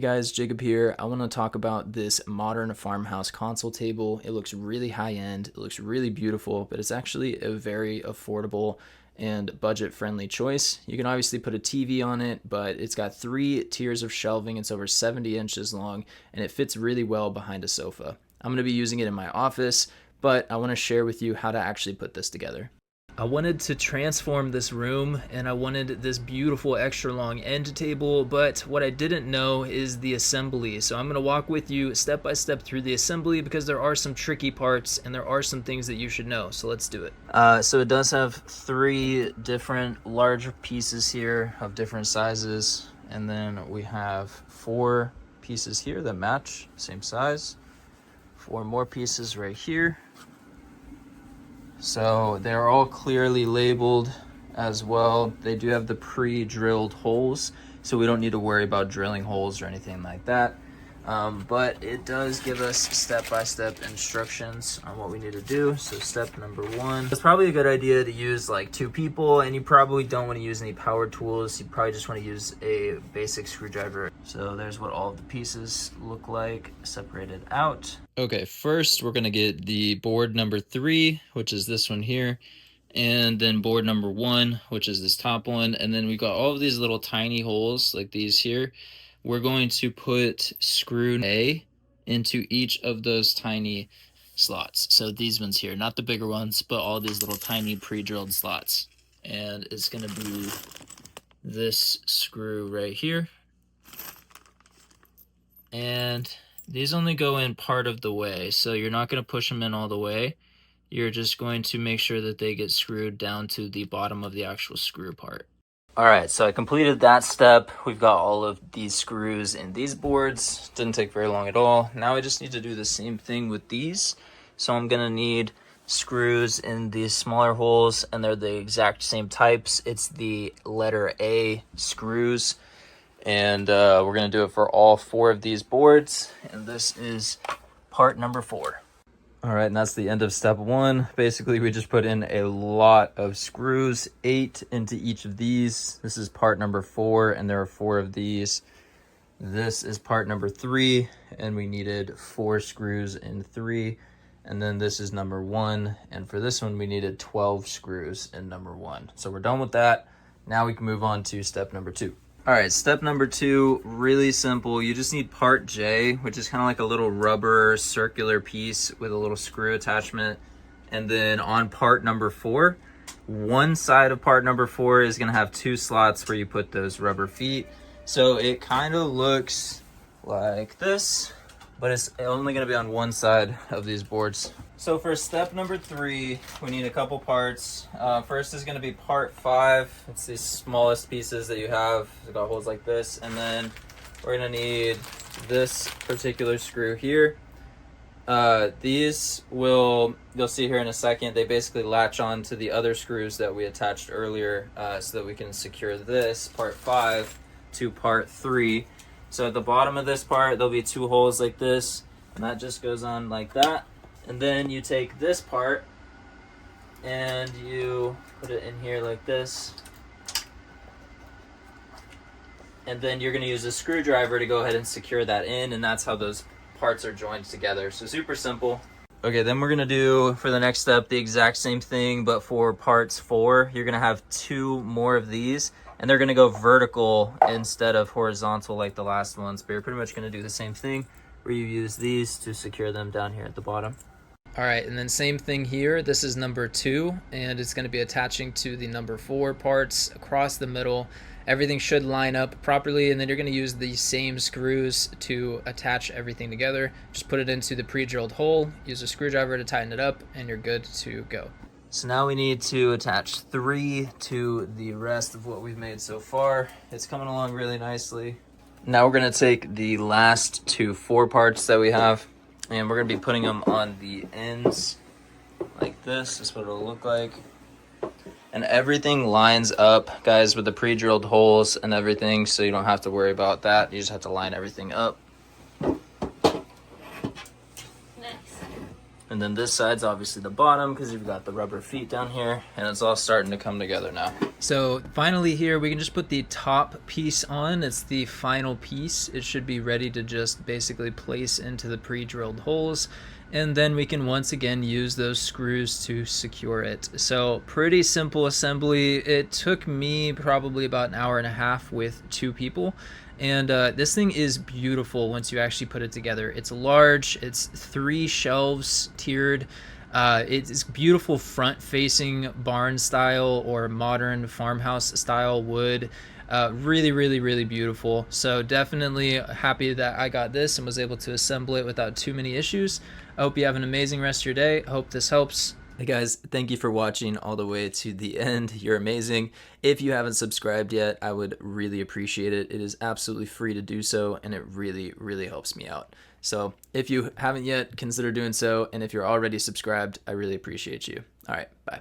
Hey guys, Jacob here. I want to talk about this modern farmhouse console table. It looks really high end, it looks really beautiful, but it's actually a very affordable and budget friendly choice. You can obviously put a TV on it, but it's got 3 tiers of shelving. It's over 70 inches long and it fits really well behind a sofa. I'm going to be using it in my office, but I want to share with you how to actually put this together. I wanted to transform this room and I wanted this beautiful extra long end table, but what I didn't know is the assembly. So I'm going to walk with you step by step through the assembly because there are some tricky parts and there are some things that you should know. So let's do it. So it does have 3 different large pieces here of different sizes, and then we have 4 pieces here that match, same size, 4 more pieces right here. So they're all clearly labeled as well. They do have the pre-drilled holes, so we don't need to worry about drilling holes or anything like that. But it does give us step-by-step instructions on what we need to do. So step number 1, it's probably a good idea to use like 2 people, and you probably don't want to use any power tools. You probably just want to use a basic screwdriver. So there's what all of the pieces look like separated out. Okay, first we're gonna get the board number 3, which is this one here, and then board number 1, which is this top one, and then we've got all of these little tiny holes like these here. We're going to put screw A into each of those tiny slots. So these ones here, not the bigger ones, but all these little tiny pre-drilled slots. And it's going to be this screw right here. And these only go in part of the way, so you're not going to push them in all the way. You're just going to make sure that they get screwed down to the bottom of the actual screw part. All right, so I completed that step. We've got all of these screws in these boards. Didn't take very long at all. Now I just need to do the same thing with these. So I'm gonna need screws in these smaller holes, and they're the exact same types. It's the letter A screws, and we're gonna do it for all 4 of these boards. And this is part number 4. All right, and that's the end of step 1. Basically, we just put in a lot of screws, 8 into each of these. This is part number 4, and there are 4 of these. This is part number 3, and we needed 4 screws in 3. And then this is number 1, and for this one, we needed 12 screws in number 1. So we're done with that. Now we can move on to step number 2. All right, step number 2, really simple. You just need part J, which is kind of like a little rubber circular piece with a little screw attachment. And then on part number 4, one side of part number 4 is gonna have 2 slots where you put those rubber feet. So it kind of looks like this, but it's only gonna be on one side of these boards. So for step number 3, we need a couple parts. First is gonna be part 5. It's the smallest pieces that you have. It's got holes like this. And then we're gonna need this particular screw here. These you'll see here in a second, they basically latch on to the other screws that we attached earlier, so that we can secure this, part 5, to part 3. So at the bottom of this part, there'll be 2 holes like this, and that just goes on like that. And then you take this part and you put it in here like this. And then you're going to use a screwdriver to go ahead and secure that in, and that's how those parts are joined together. So super simple. Okay, then we're going to do, for the next step, the exact same thing, but for parts 4, you're going to have 2 more of these, and they're going to go vertical instead of horizontal like the last ones. But you're pretty much going to do the same thing, where you use these to secure them down here at the bottom. All right, and then same thing here. This is number 2, and it's going to be attaching to the number 4 parts across the middle. Everything should line up properly, and then you're going to use the same screws to attach everything together. Just put it into the pre-drilled hole, use a screwdriver to tighten it up, and you're good to go. So now we need to attach 3 to the rest of what we've made so far. It's coming along really nicely. Now we're going to take the last 2 4 parts that we have, and we're going to be putting them on the ends like this. This is what it'll look like. And everything lines up, guys, with the pre-drilled holes and everything, so you don't have to worry about that. You just have to line everything up. Nice. And then this side's obviously the bottom because you've got the rubber feet down here, and it's all starting to come together now. So finally here, we can just put the top piece on. It's the final piece. It should be ready to just basically place into the pre-drilled holes. And then we can once again use those screws to secure it. So pretty simple assembly. It took me probably about an hour and a half with 2 people. And this thing is beautiful once you actually put it together. It's large, it's 3 shelves tiered. It's beautiful front-facing barn style or modern farmhouse style wood. Really, really, really beautiful. So definitely happy that I got this and was able to assemble it without too many issues. I hope you have an amazing rest of your day. I hope this helps. Hey guys, thank you for watching all the way to the end. You're amazing. If you haven't subscribed yet, I would really appreciate it. It is absolutely free to do so, and it really, really helps me out. So if you haven't yet, consider doing so. And if you're already subscribed, I really appreciate you. All right, bye.